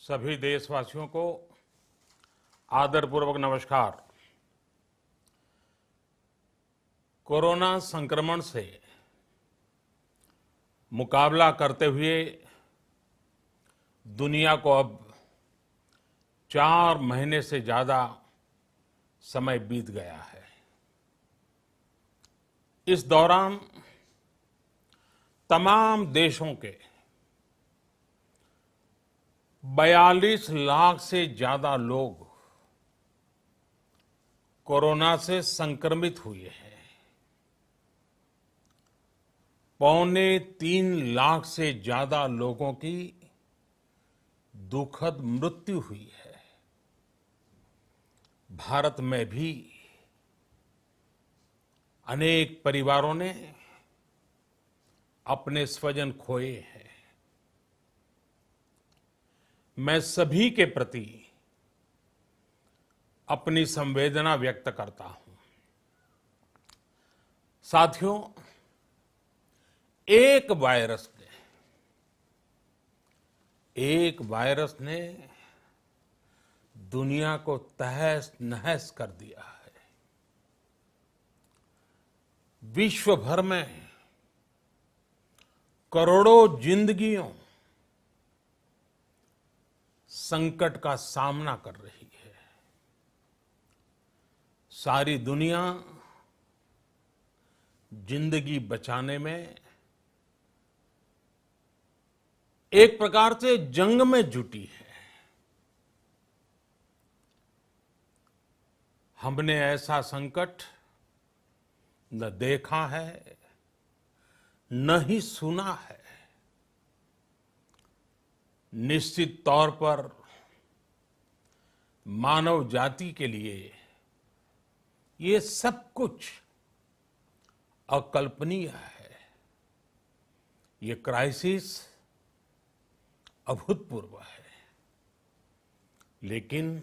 सभी देशवासियों को आदरपूर्वक नमस्कार। कोरोना संक्रमण से मुकाबला करते हुए दुनिया को अब 4 महीने से ज्यादा समय बीत गया है। इस दौरान तमाम देशों के 42 लाख से ज्यादा लोग कोरोना से संक्रमित हुए हैं। 2.25 लाख से ज्यादा लोगों की दुखद मृत्यु हुई है। भारत में भी अनेक परिवारों ने अपने स्वजन खोए हैं। मैं सभी के प्रति अपनी संवेदना व्यक्त करता हूं। साथियों, एक वायरस ने दुनिया को तहस नहस कर दिया है। विश्व भर में करोड़ों जिंदगियों संकट का सामना कर रही है। सारी दुनिया जिंदगी बचाने में एक प्रकार से जंग में जुटी है। हमने ऐसा संकट न देखा है, न ही सुना है। निश्चित तौर पर मानव जाति के लिए ये सब कुछ अकल्पनीय है। ये क्राइसिस अभूतपूर्व है। लेकिन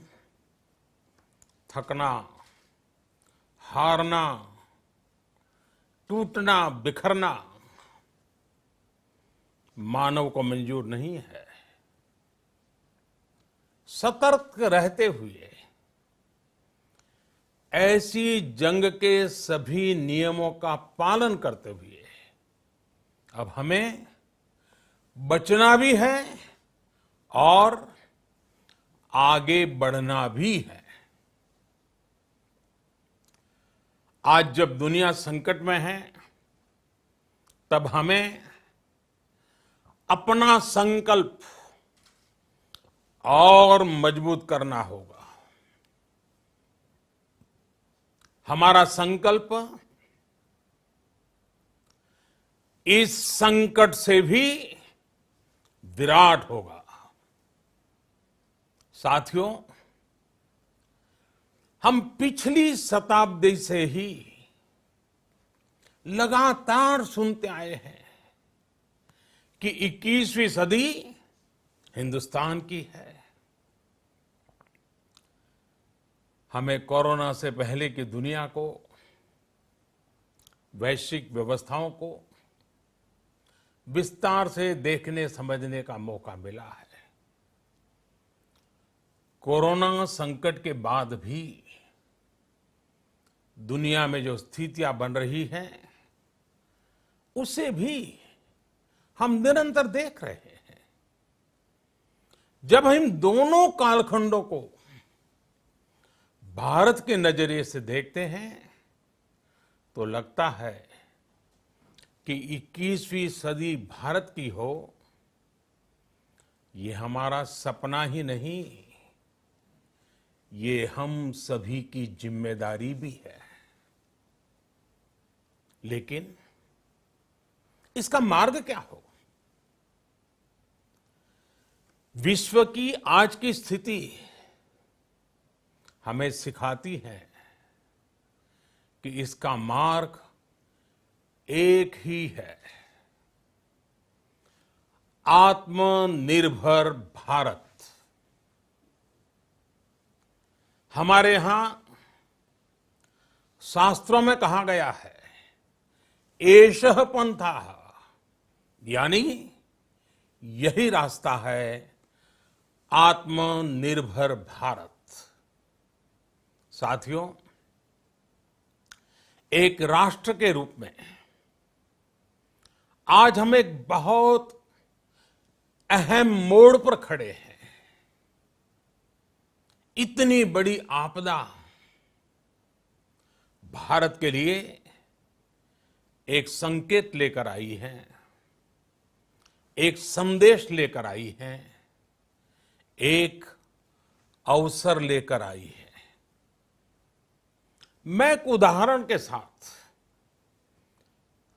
थकना, हारना, टूटना, बिखरना मानव को मंजूर नहीं है। सतर्क रहते हुए ऐसी जंग के सभी नियमों का पालन करते हुए अब हमें बचना भी है और आगे बढ़ना भी है। आज जब दुनिया संकट में है, तब हमें अपना संकल्प और मजबूत करना होगा। हमारा संकल्प इस संकट से भी विराट होगा। साथियों, हम पिछली शताब्दी से ही लगातार सुनते आए हैं कि 21वीं सदी हिंदुस्तान की है। हमें कोरोना से पहले की दुनिया को, वैश्विक व्यवस्थाओं को विस्तार से देखने समझने का मौका मिला है। कोरोना संकट के बाद भी दुनिया में जो स्थितियां बन रही हैं, उसे भी हम निरंतर देख रहे हैं। जब हम दोनों कालखंडों को भारत के नजरिए से देखते हैं, तो लगता है कि 21वीं सदी भारत की हो, ये हमारा सपना ही नहीं, ये हम सभी की जिम्मेदारी भी है। लेकिन इसका मार्ग क्या हो? विश्व की आज की स्थिति हमें सिखाती है कि इसका मार्ग एक ही है, आत्मनिर्भर भारत। हमारे यहां शास्त्रों में कहा गया है, एषः पंथः, यानी यही रास्ता है आत्मनिर्भर भारत। साथियों, एक राष्ट्र के रूप में आज हम एक बहुत अहम मोड़ पर खड़े हैं। इतनी बड़ी आपदा भारत के लिए एक संकेत लेकर आई है, एक संदेश लेकर आई है, एक अवसर लेकर आई है। मैं एक उदाहरण के साथ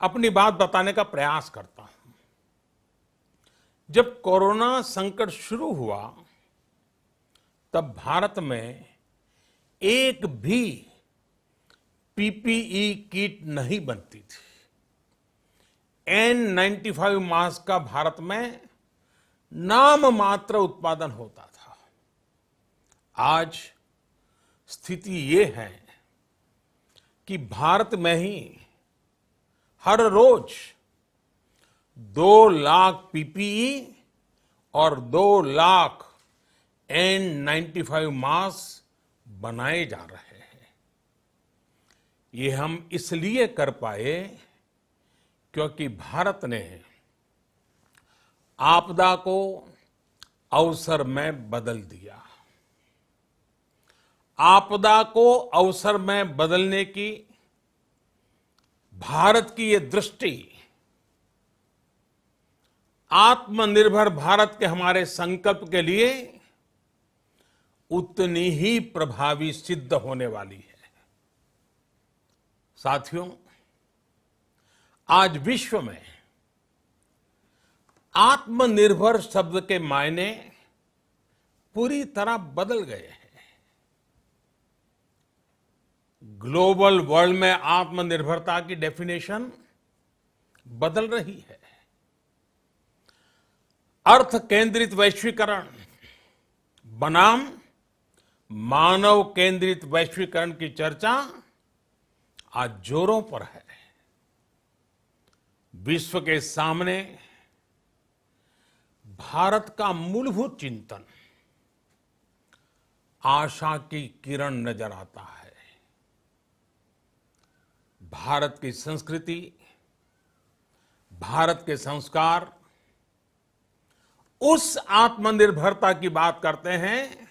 अपनी बात बताने का प्रयास करता हूं। जब कोरोना संकट शुरू हुआ तब भारत में एक भी पीपीई किट नहीं बनती थी। N95 मास्क का भारत में नाम मात्र उत्पादन होता था। आज स्थिति ये है कि भारत में ही हर रोज 2 लाख पीपीई और 2 लाख N95 मास्क बनाए जा रहे हैं। ये हम इसलिए कर पाए क्योंकि भारत ने आपदा को अवसर में बदल दिया। आपदा को अवसर में बदलने की भारत की ये दृष्टि आत्मनिर्भर भारत के हमारे संकल्प के लिए उतनी ही प्रभावी सिद्ध होने वाली है। साथियों, आज विश्व में आत्मनिर्भर शब्द के मायने पूरी तरह बदल गए हैं। ग्लोबल वर्ल्ड में आत्मनिर्भरता की डेफिनेशन बदल रही है। अर्थ केंद्रित वैश्वीकरण बनाम मानव केंद्रित वैश्वीकरण की चर्चा आज जोरों पर है। विश्व के सामने भारत का मूलभूत चिंतन आशा की किरण नजर आता है। भारत की संस्कृति, भारत के संस्कार उस आत्मनिर्भरता की बात करते हैं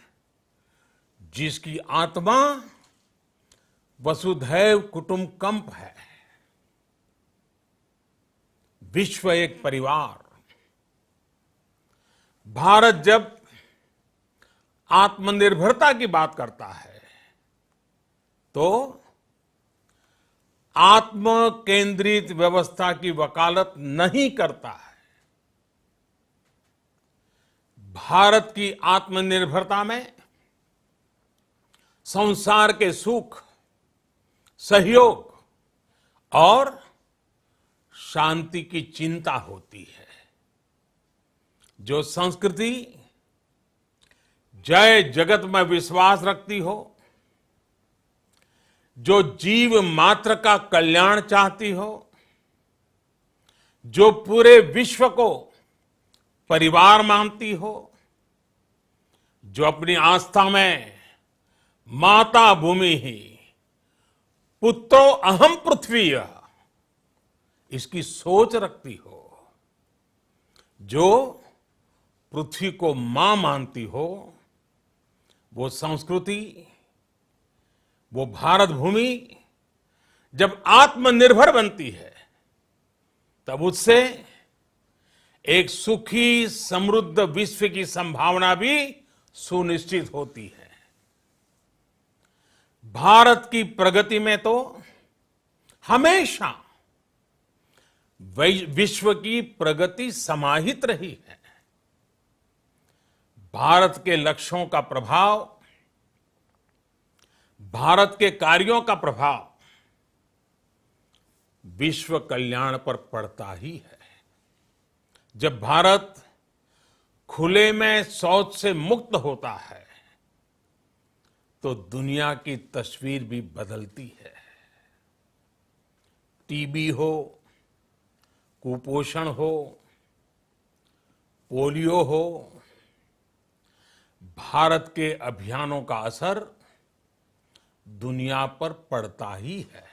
जिसकी आत्मा वसुधैव कुटुंबकम है। विश्व एक परिवार। भारत जब आत्मनिर्भरता की बात करता है तो आत्म केंद्रित व्यवस्था की वकालत नहीं करता है। भारत की आत्मनिर्भरता में संसार के सुख, सहयोग और शांति की चिंता होती है। जो संस्कृति जय जगत में विश्वास रखती हो, जो जीव मात्र का कल्याण चाहती हो, जो पूरे विश्व को परिवार मानती हो, जो अपनी आस्था में माता भूमि ही पुत्रो अहम पृथ्वी इसकी सोच रखती हो, जो पृथ्वी को मां मानती हो, वो संस्कृति, वो भारत भूमि जब आत्मनिर्भर बनती है तब उससे एक सुखी समृद्ध विश्व की संभावना भी सुनिश्चित होती है। भारत की प्रगति में तो हमेशा विश्व की प्रगति समाहित रही है। भारत के लक्ष्यों का प्रभाव, भारत के कार्यों का प्रभाव विश्व कल्याण पर पड़ता ही है। जब भारत खुले में शौच से मुक्त होता है तो दुनिया की तस्वीर भी बदलती है। टीबी हो, कुपोषण हो, पोलियो हो, भारत के अभियानों का असर दुनिया पर पड़ता ही है।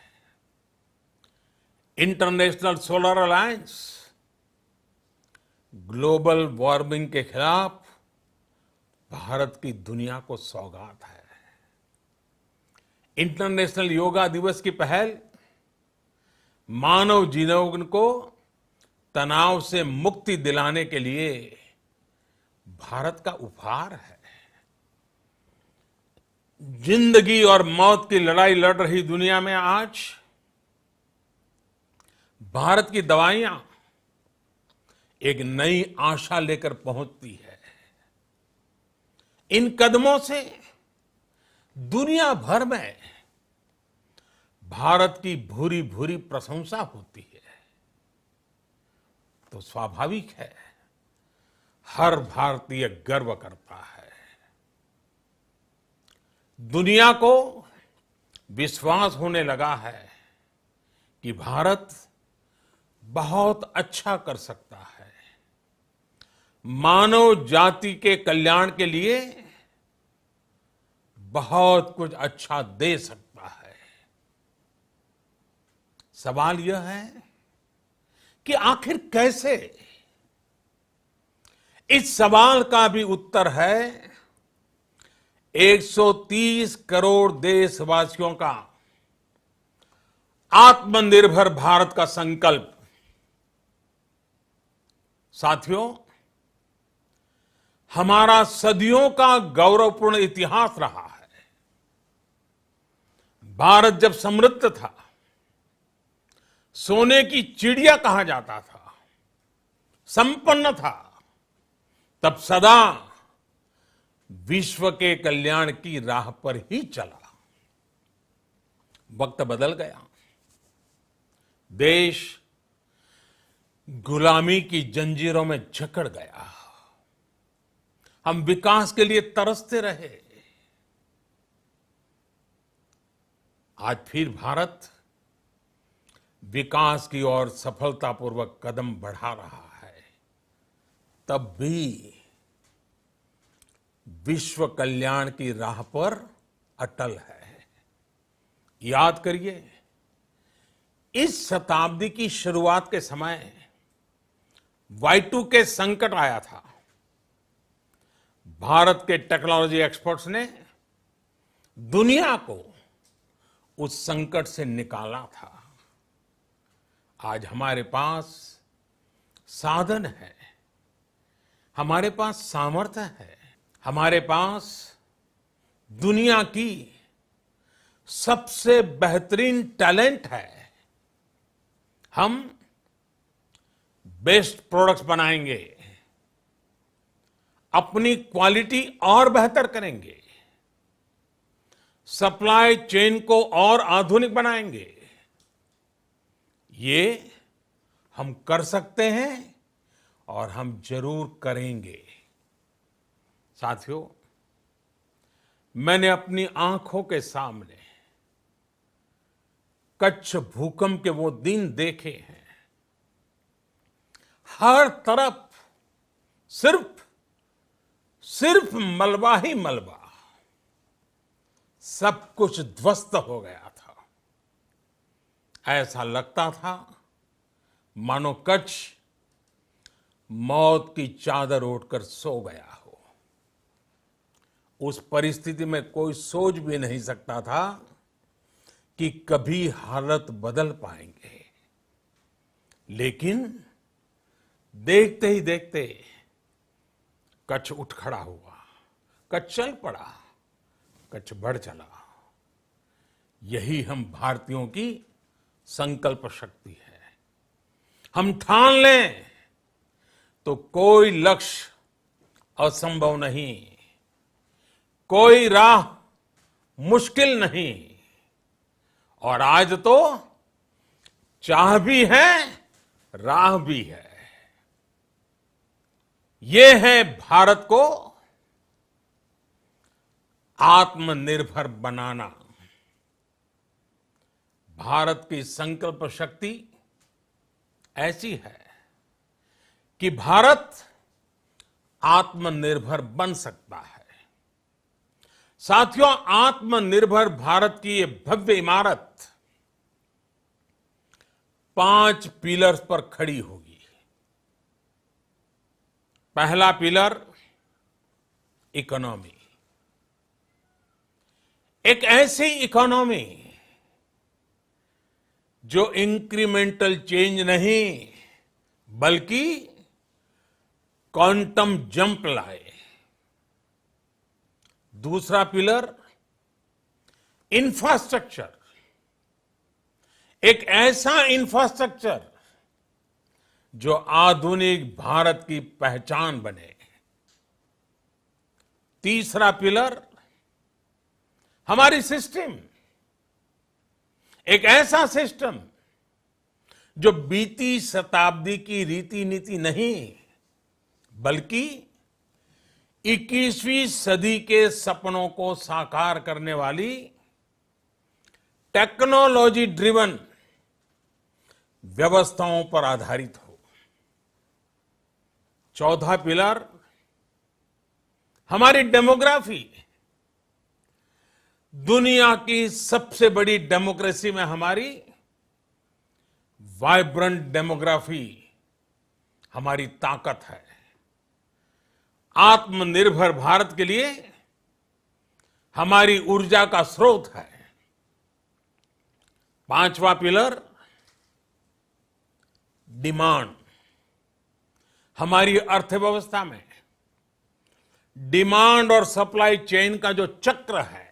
International solar alliance global warming के खिलाफ भारत की दुनिया को सौगात है। इंटरनेशनल योगा दिवस की पहल मानव जीवन को तनाव से मुक्ति दिलाने के लिए भारत का उपहार है। जिंदगी और मौत की लड़ाई लड़ रही दुनिया में आज भारत की दवाइयां एक नई आशा लेकर पहुंचती है। इन कदमों से दुनिया भर में भारत की भूरी भूरी प्रशंसा होती है। तो स्वाभाविक है, हर भारतीय गर्व करता है। दुनिया को विश्वास होने लगा है कि भारत बहुत अच्छा कर सकता है, मानव जाति के कल्याण के लिए बहुत कुछ अच्छा दे सकता है। सवाल यह है कि आखिर कैसे? इस सवाल का भी उत्तर है 130 करोड़ देशवासियों का आत्मनिर्भर भारत का संकल्प। साथियों, हमारा सदियों का गौरवपूर्ण इतिहास रहा है। भारत जब समृद्ध था, सोने की चिड़िया कहा जाता था, संपन्न था, तब सदा विश्व के कल्याण की राह पर ही चला। वक्त बदल गया, देश गुलामी की जंजीरों में जकड़ गया। हम विकास के लिए तरसते रहे। आज फिर भारत विकास की ओर सफलतापूर्वक कदम बढ़ा रहा है। तब भी विश्व कल्याण की राह पर अटल है। याद करिए, इस शताब्दी की शुरुआत के समय Y2K संकट आया था। भारत के टेक्नोलॉजी एक्सपर्ट्स ने दुनिया को उस संकट से निकाला था। आज हमारे पास साधन है, हमारे पास सामर्थ्य है, हमारे पास दुनिया की सबसे बेहतरीन टैलेंट है। हम बेस्ट प्रोडक्ट्स बनाएंगे, अपनी क्वालिटी और बेहतर करेंगे, सप्लाई चेन को और आधुनिक बनाएंगे। ये हम कर सकते हैं और हम जरूर करेंगे। साथियों, मैंने अपनी आंखों के सामने कच्छ भूकंप के वो दिन देखे हैं। हर तरफ सिर्फ मलबा ही मलबा, सब कुछ ध्वस्त हो गया था। ऐसा लगता था मानो कच्छ मौत की चादर ओढ़कर सो गया हो। उस परिस्थिति में कोई सोच भी नहीं सकता था कि कभी हालत बदल पाएंगे। लेकिन देखते ही देखते कच्छ उठ खड़ा हुआ, कच्छ चल पड़ा, कच्छ बढ़ चला। यही हम भारतीयों की संकल्प शक्ति है। हम ठान लें तो कोई लक्ष्य असंभव नहीं, कोई राह मुश्किल नहीं। और आज तो चाह भी है, राह भी है। ये है भारत को आत्मनिर्भर बनाना। भारत की संकल्प शक्ति ऐसी है कि भारत आत्मनिर्भर बन सकता है। साथियों, आत्मनिर्भर भारत की ये भव्य इमारत 5 पिलर्स पर खड़ी होगी। पहला पिलर, इकोनॉमी। एक ऐसी इकोनॉमी जो इंक्रीमेंटल चेंज नहीं बल्कि क्वांटम जंप लाए। दूसरा पिलर, इंफ्रास्ट्रक्चर। एक ऐसा इंफ्रास्ट्रक्चर जो आधुनिक भारत की पहचान बने। तीसरा पिलर, हमारी सिस्टम। एक ऐसा सिस्टम जो बीती शताब्दी की रीति नीति नहीं बल्कि 21वीं सदी के सपनों को साकार करने वाली टेक्नोलॉजी ड्रिवन व्यवस्थाओं पर आधारित हो। चौथा पिलर, हमारी डेमोग्राफी। दुनिया की सबसे बड़ी डेमोक्रेसी में हमारी वाइब्रेंट डेमोग्राफी हमारी ताकत है। आत्मनिर्भर भारत के लिए हमारी ऊर्जा का स्रोत है। पांचवा पिलर, डिमांड। हमारी अर्थव्यवस्था में डिमांड और सप्लाई चेन का जो चक्र है,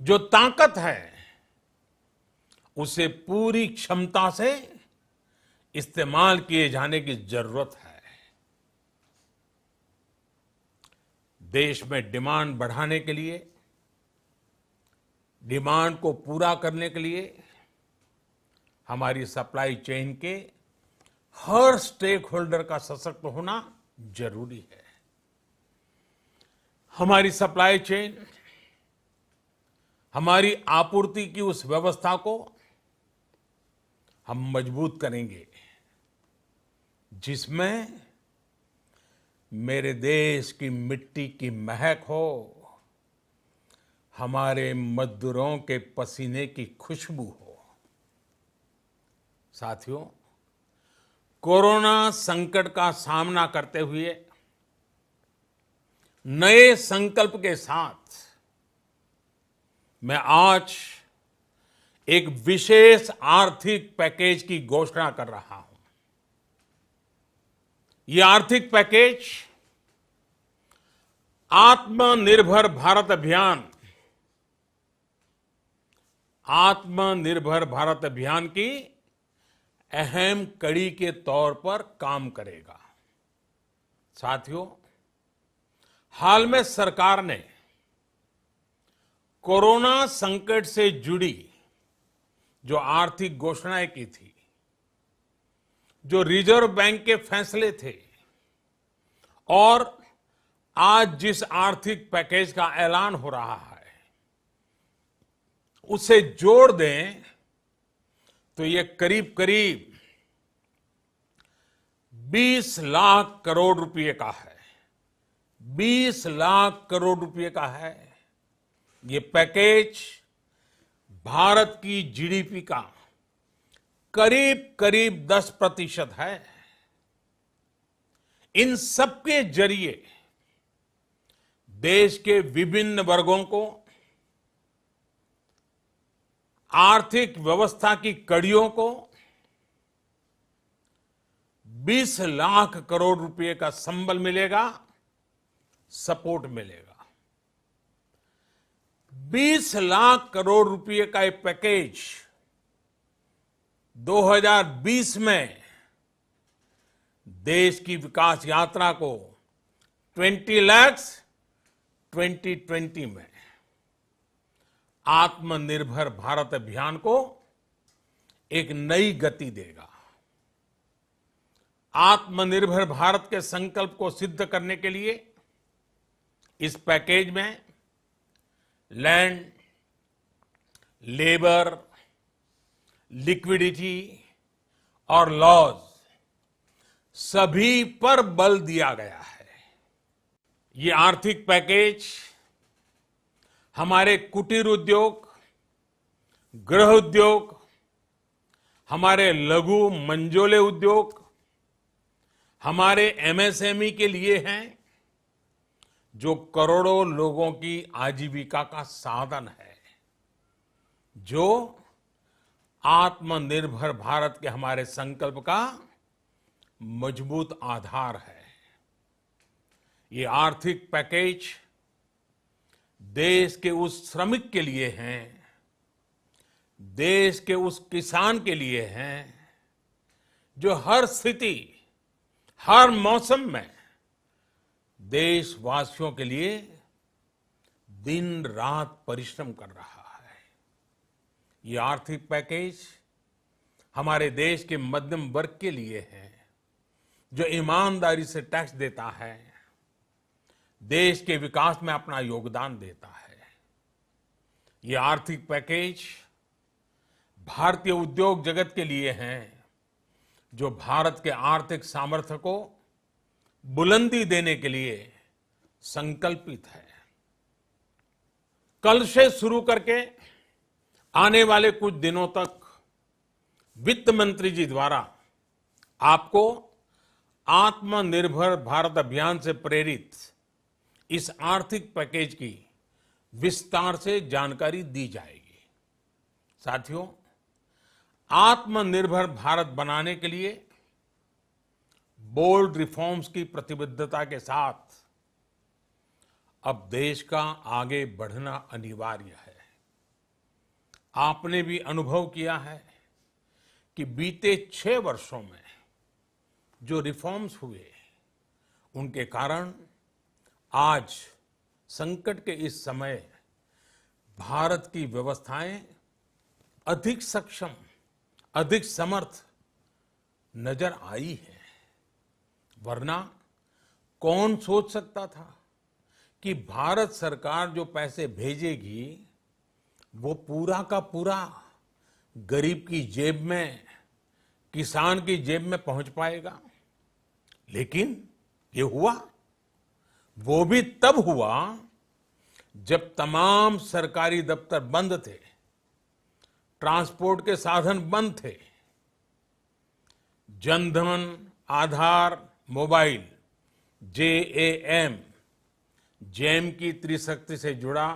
जो ताकत है, उसे पूरी क्षमता से इस्तेमाल किए जाने की जरूरत है। देश में डिमांड बढ़ाने के लिए, डिमांड को पूरा करने के लिए हमारी सप्लाई चेन के हर स्टेक होल्डर का सशक्त होना जरूरी है। हमारी सप्लाई चेन, हमारी आपूर्ति की उस व्यवस्था को हम मजबूत करेंगे जिसमें मेरे देश की मिट्टी की महक हो, हमारे मजदूरों के पसीने की खुशबू हो। साथियों, कोरोना संकट का सामना करते हुए नए संकल्प के साथ मैं आज एक विशेष आर्थिक पैकेज की घोषणा कर रहा हूं। ये आर्थिक पैकेज आत्मनिर्भर भारत अभियान, आत्मनिर्भर भारत अभियान की अहम कड़ी के तौर पर काम करेगा। साथियों, हाल में सरकार ने कोरोना संकट से जुड़ी जो आर्थिक घोषणाएं की थी, जो रिजर्व बैंक के फैसले थे और आज जिस आर्थिक पैकेज का ऐलान हो रहा है, उसे जोड़ दें तो ये करीब करीब 20 लाख करोड़ रुपए का है। 20 लाख करोड़ रुपए का है। ये पैकेज भारत की जीडीपी का करीब करीब 10% है। इन सबके जरिए देश के विभिन्न वर्गों को आर्थिक व्यवस्था की कड़ियों को 20 लाख करोड़ रुपए का संबल मिलेगा, सपोर्ट मिलेगा। 20 लाख करोड़ रुपए का ये पैकेज 2020 में देश की विकास यात्रा को 20 लाख 2020 में आत्मनिर्भर भारत अभियान को एक नई गति देगा। आत्मनिर्भर भारत के संकल्प को सिद्ध करने के लिए इस पैकेज में लैंड, लेबर, लिक्विडिटी और लॉज सभी पर बल दिया गया है। ये आर्थिक पैकेज हमारे कुटीर उद्योग, गृह उद्योग, हमारे लघु मंझोले उद्योग, हमारे एमएसएमई के लिए हैं, जो करोड़ों लोगों की आजीविका का साधन है, जो आत्मनिर्भर भारत के हमारे संकल्प का मजबूत आधार है। ये आर्थिक पैकेज देश के उस श्रमिक के लिए हैं, देश के उस किसान के लिए हैं, जो हर स्थिति, हर मौसम में देशवासियों के लिए दिन रात परिश्रम कर रहा है। ये आर्थिक पैकेज हमारे देश के मध्यम वर्ग के लिए है, जो ईमानदारी से टैक्स देता है, देश के विकास में अपना योगदान देता है। ये आर्थिक पैकेज भारतीय उद्योग जगत के लिए हैं, जो भारत के आर्थिक सामर्थ्य को बुलंदी देने के लिए संकल्पित है। कल से शुरू करके आने वाले कुछ दिनों तक वित्त मंत्री जी द्वारा आपको आत्मनिर्भर भारत अभियान से प्रेरित इस आर्थिक पैकेज की विस्तार से जानकारी दी जाएगी। साथियों, आत्मनिर्भर भारत बनाने के लिए बोल्ड रिफॉर्म्स की प्रतिबद्धता के साथ अब देश का आगे बढ़ना अनिवार्य है। आपने भी अनुभव किया है कि बीते 6 वर्षों में जो रिफॉर्म्स हुए, उनके कारण आज संकट के इस समय भारत की व्यवस्थाएं अधिक सक्षम, अधिक समर्थ नजर आई है। वरना कौन सोच सकता था कि भारत सरकार जो पैसे भेजेगी वो पूरा का पूरा गरीब की जेब में, किसान की जेब में पहुंच पाएगा। लेकिन ये हुआ, वो भी तब हुआ जब तमाम सरकारी दफ्तर बंद थे, ट्रांसपोर्ट के साधन बंद थे। जनधन, आधार, मोबाइल, जेएएम, जैम की त्रिशक्ति से जुड़ा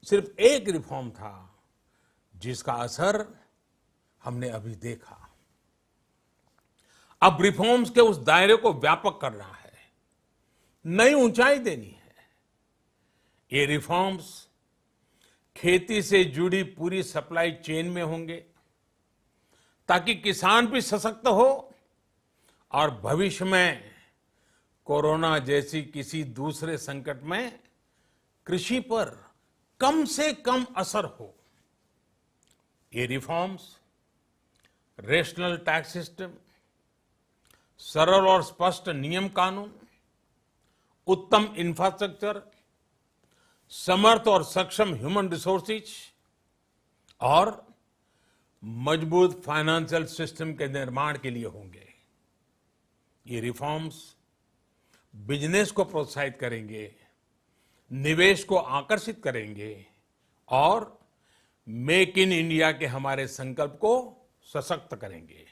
सिर्फ एक रिफॉर्म था, जिसका असर हमने अभी देखा। अब रिफॉर्म्स के उस दायरे को व्यापक करना है, नई ऊंचाई देनी है। ये रिफॉर्म्स खेती से जुड़ी पूरी सप्लाई चेन में होंगे, ताकि किसान भी सशक्त हो और भविष्य में कोरोना जैसी किसी दूसरे संकट में कृषि पर कम से कम असर हो। ये रिफॉर्म्स रेशनल टैक्स सिस्टम, सरल और स्पष्ट नियम कानून, उत्तम इंफ्रास्ट्रक्चर, समर्थ और सक्षम ह्यूमन रिसोर्सेज और मजबूत फाइनेंशियल सिस्टम के निर्माण के लिए होंगे। ये रिफॉर्म्स बिजनेस को प्रोत्साहित करेंगे, निवेश को आकर्षित करेंगे और मेक इन इंडिया के हमारे संकल्प को सशक्त करेंगे।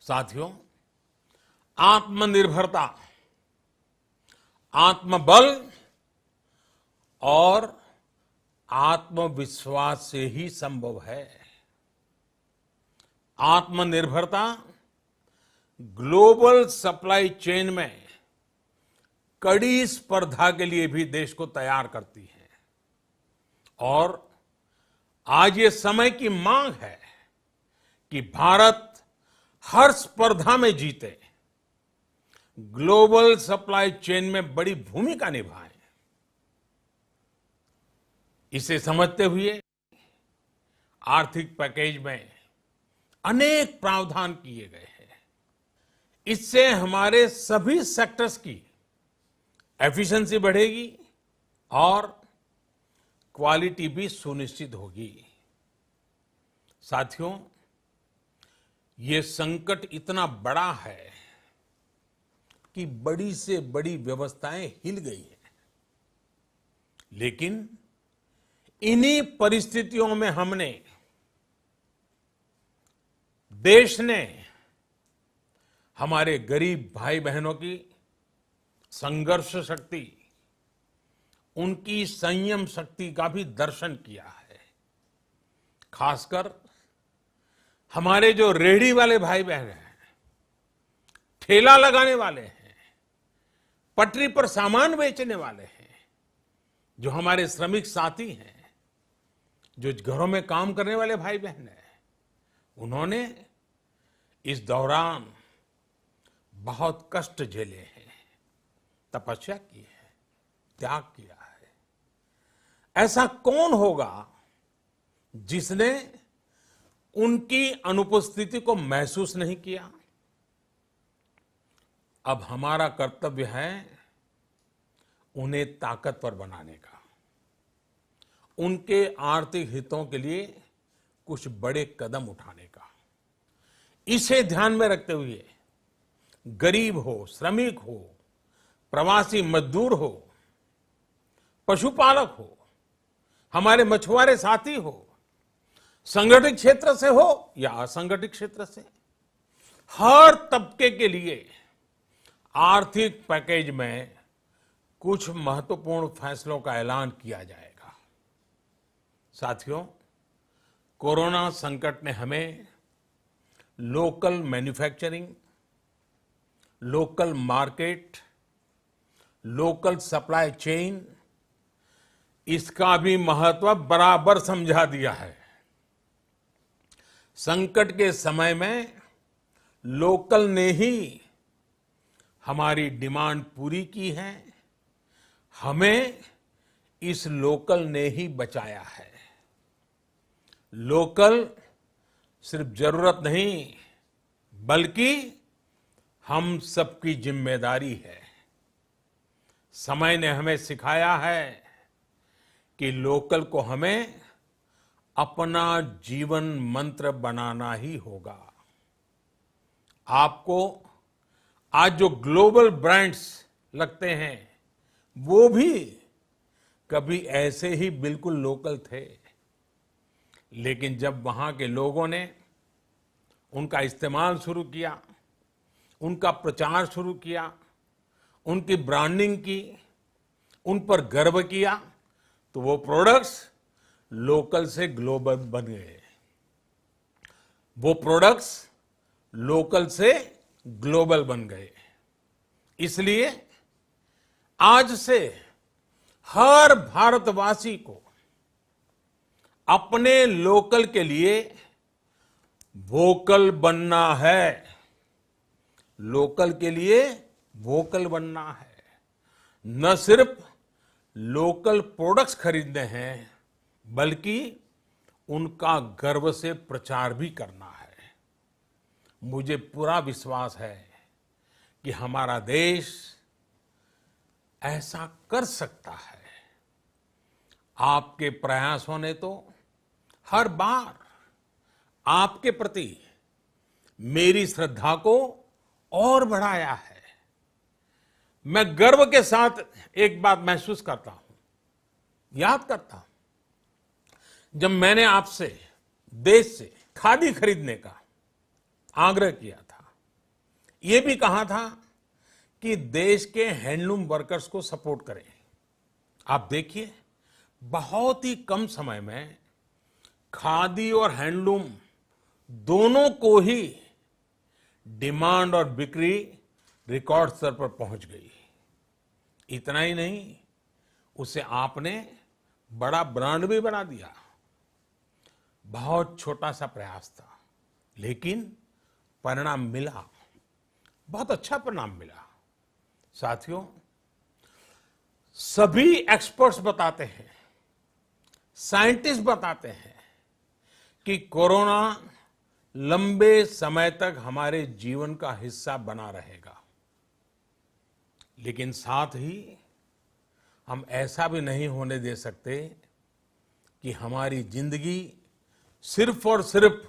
साथियों, आत्मनिर्भरता, आत्मबल और आत्मविश्वास से ही संभव है। आत्मनिर्भरता ग्लोबल सप्लाई चेन में कड़ी स्पर्धा के लिए भी देश को तैयार करती है और आज ये समय की मांग है कि भारत हर स्पर्धा में जीते, ग्लोबल सप्लाई चेन में बड़ी भूमिका निभाए। इसे समझते हुए आर्थिक पैकेज में अनेक प्रावधान किए गए हैं। इससे हमारे सभी सेक्टर्स की एफिशिएंसी बढ़ेगी और क्वालिटी भी सुनिश्चित होगी। साथियों, ये संकट इतना बड़ा है कि बड़ी से बड़ी व्यवस्थाएं हिल गई हैं। लेकिन इन्हीं परिस्थितियों में हमने, देश ने हमारे गरीब भाई बहनों की संघर्ष शक्ति, उनकी संयम शक्ति का भी दर्शन किया है। खासकर हमारे जो रेहड़ी वाले भाई बहन हैं, ठेला लगाने वाले हैं, पटरी पर सामान बेचने वाले हैं, जो हमारे श्रमिक साथी हैं, जो घरों में काम करने वाले भाई बहन हैं, उन्होंने इस दौरान बहुत कष्ट झेले हैं, तपस्या की है, त्याग किया है। ऐसा कौन होगा जिसने उनकी अनुपस्थिति को महसूस नहीं किया? अब हमारा कर्तव्य है उन्हें ताकतवर बनाने का, उनके आर्थिक हितों के लिए कुछ बड़े कदम उठाने का। इसे ध्यान में रखते हुए गरीब हो, श्रमिक हो, प्रवासी मजदूर हो, पशुपालक हो, हमारे मछुआरे साथी हो, संगठित क्षेत्र से हो या असंगठित क्षेत्र से, हर तबके के लिए आर्थिक पैकेज में कुछ महत्वपूर्ण फैसलों का ऐलान किया जाएगा। साथियों, कोरोना संकट ने हमें local manufacturing, local market, local supply chain, इसका भी महत्व बराबर समझा दिया है। संकट के समय में लोकल ने ही हमारी डिमांड पूरी की है, हमें इस लोकल ने ही बचाया है। लोकल सिर्फ जरूरत नहीं, बल्कि हम सबकी जिम्मेदारी है। समय ने हमें सिखाया है कि लोकल को हमें अपना जीवन मंत्र बनाना ही होगा। आपको आज जो ग्लोबल ब्रांड्स लगते हैं, वो भी कभी ऐसे ही बिल्कुल लोकल थे, लेकिन जब वहां के लोगों ने उनका इस्तेमाल शुरू किया, उनका प्रचार शुरू किया, उनकी ब्रांडिंग की, उन पर गर्व किया, तो वो प्रोडक्ट्स लोकल से ग्लोबल बन गए। वो प्रोडक्ट्स लोकल से ग्लोबल बन गए। इसलिए आज से हर भारतवासी को अपने लोकल के लिए वोकल बनना है। लोकल के लिए वोकल बनना है। न सिर्फ लोकल प्रोडक्ट्स खरीदने हैं, बल्कि उनका गर्व से प्रचार भी करना है। मुझे पूरा विश्वास है कि हमारा देश ऐसा कर सकता है। आपके प्रयासों ने तो हर बार आपके प्रति मेरी श्रद्धा को और बढ़ाया है। मैं गर्व के साथ एक बात महसूस करता हूं, याद करता हूं, जब मैंने आपसे देश से खादी खरीदने का आग्रह किया था, यह भी कहा था कि देश के हैंडलूम वर्कर्स को सपोर्ट करें। आप देखिए, बहुत ही कम समय में खादी और हैंडलूम दोनों को ही डिमांड और बिक्री रिकॉर्ड स्तर पर पहुंच गई। इतना ही नहीं, उसे आपने बड़ा ब्रांड भी बना दिया। बहुत छोटा सा प्रयास था, लेकिन परिणाम मिला, बहुत अच्छा परिणाम मिला। साथियों, सभी एक्सपर्ट्स बताते हैं, साइंटिस्ट बताते हैं कि कोरोना लंबे समय तक हमारे जीवन का हिस्सा बना रहेगा। लेकिन साथ ही हम ऐसा भी नहीं होने दे सकते कि हमारी जिंदगी सिर्फ और सिर्फ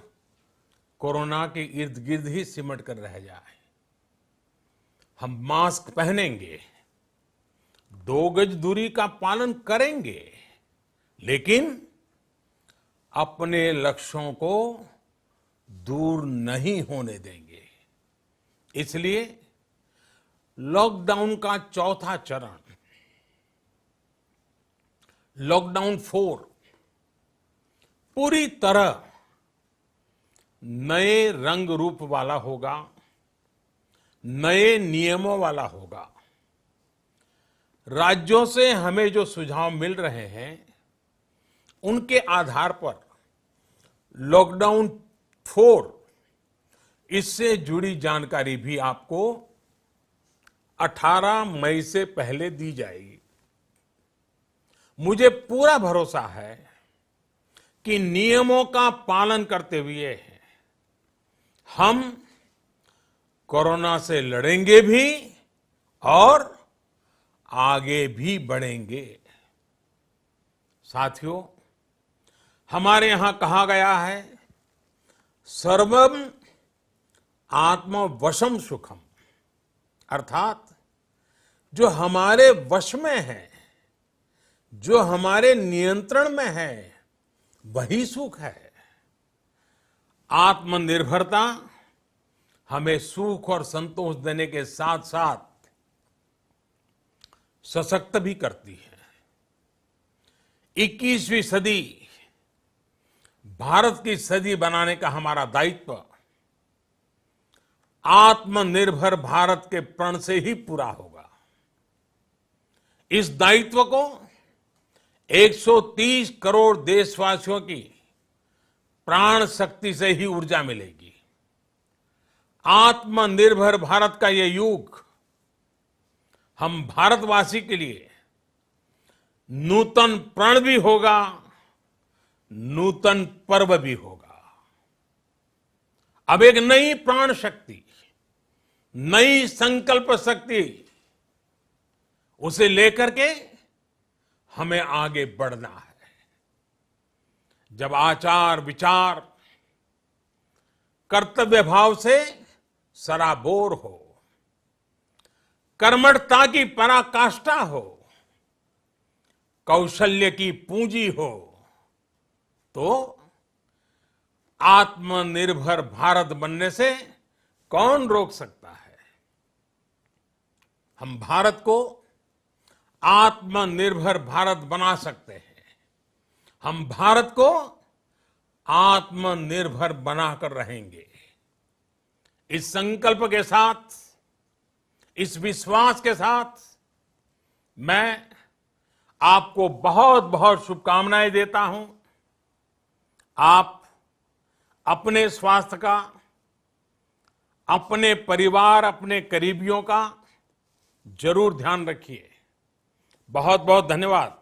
कोरोना के इर्द गिर्द ही सिमट कर रह जाए। हम मास्क पहनेंगे, 2 गज दूरी का पालन करेंगे, लेकिन अपने लक्ष्यों को दूर नहीं होने देंगे। इसलिए लॉकडाउन का चौथा चरण, लॉकडाउन 4, पूरी तरह नए रंग रूप वाला होगा, नए नियमों वाला होगा। राज्यों से हमें जो सुझाव मिल रहे हैं, उनके आधार पर लॉकडाउन 4, इससे जुड़ी जानकारी भी आपको 18 मई से पहले दी जाएगी। मुझे पूरा भरोसा है कि नियमों का पालन करते हुए हम कोरोना से लड़ेंगे भी और आगे भी बढ़ेंगे। साथियों, हमारे यहां कहा गया है, सर्वम आत्मवशम सुखम, अर्थात जो हमारे वश में है, जो हमारे नियंत्रण में है, वही सुख है। आत्मनिर्भरता हमें सुख और संतोष देने के साथ साथ सशक्त भी करती है। 21वीं सदी भारत की सदी बनाने का हमारा दायित्व आत्मनिर्भर भारत के प्रण से ही पूरा होगा। इस दायित्व को 130 करोड़ देशवासियों की प्राण शक्ति से ही ऊर्जा मिलेगी। आत्मनिर्भर भारत का ये युग हम भारतवासी के लिए नूतन प्रण भी होगा, नूतन पर्व भी होगा। अब एक नई प्राण शक्ति, नई संकल्प शक्ति, उसे लेकर के हमें आगे बढ़ना है। जब आचार विचार कर्तव्य भाव से सराबोर हो, कर्मठता की पराकाष्ठा हो, कौशल्य की पूंजी हो, तो आत्मनिर्भर भारत बनने से कौन रोक सकता है। हम भारत को आत्मनिर्भर भारत बना सकते हैं। हम भारत को आत्मनिर्भर बनाकर रहेंगे। इस संकल्प के साथ, इस विश्वास के साथ मैं आपको बहुत बहुत शुभकामनाएं देता हूं। आप अपने स्वास्थ्य का, अपने परिवार, अपने करीबियों का जरूर ध्यान रखिए। बहुत बहुत धन्यवाद।